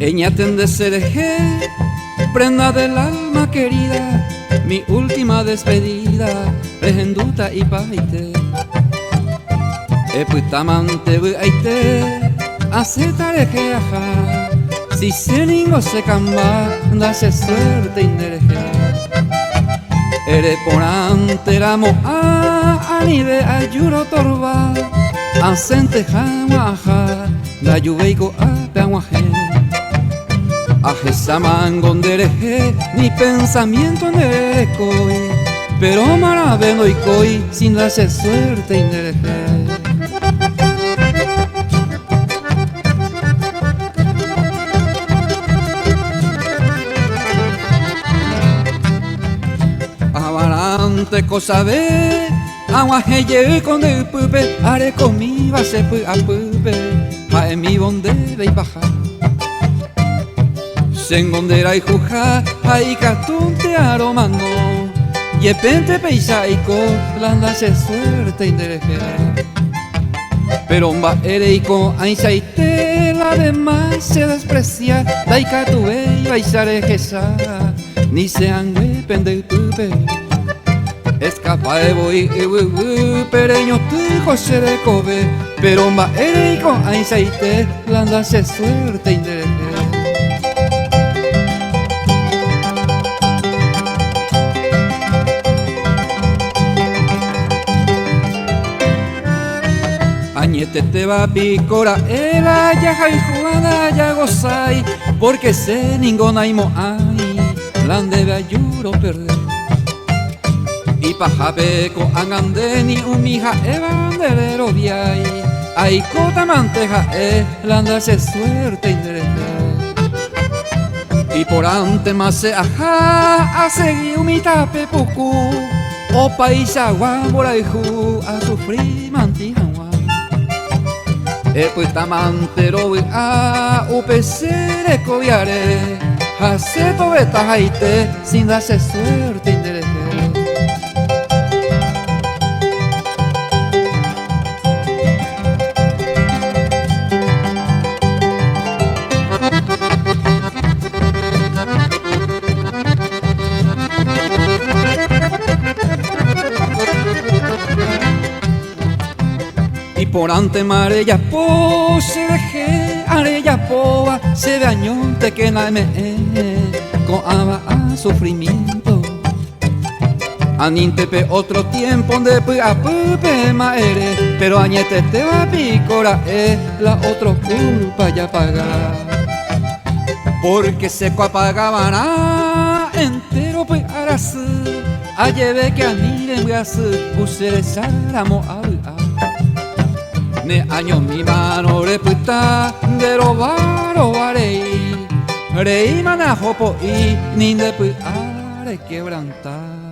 Eñaten de cereje, prenda del alma querida, mi última despedida, regenduta y paite. Eputamante buaite, acetareje aja, si se ningo se camba, dase suerte indereje. Ere porante ramo anide ayuro torba, asente jamaja, la yuveiko apeaguaje. Aje samangondereje, mi pensamiento nerecoy, pero maraveno y coy, sin darse suerte indereje. Avarante cosa ve, aguaje con el pupe, haré conmigo se pu a pupe, a mi bonde y baja. Sengondera y juja, hay catunte aromando, y epente peisaico, blanda se suerte indereje. Pero un ereico, ainsaite, la demás se desprecia, daika tuve y baisare jesa, ni sean pende el pupe. Escapa de voy, pereño tu José de Kobe, pero un ereico, ainsaite, blanda se suerte indereje. Añete te va picora, ela ya hay jugada ya gozai, porque se ninguna imo ay, lande de ayuro perder. Y pajabeco angandeni umija evanderero viai, ay cota manteja landa se suerte indereje. Y por ante más se ajá, a seguir umita pepucu, o paisa guamboraiju, a sufrir mantija. Eputamantero a upesere coviare, haceto betajaite, sin darse suerte indereje. Y por ante marella po se dejé, arella poa se dañonte que naime con aba a sufrimiento. Anintepe otro tiempo de a pupe maere, pero añete te va picora la otro culpa ya pagar. Porque seco apagaban entero pues arasu, a lleve que anire muy asu, pusere saramo a ne año mi mano reputa de robaro arei rei manajopo y ni de pu are quebrantar.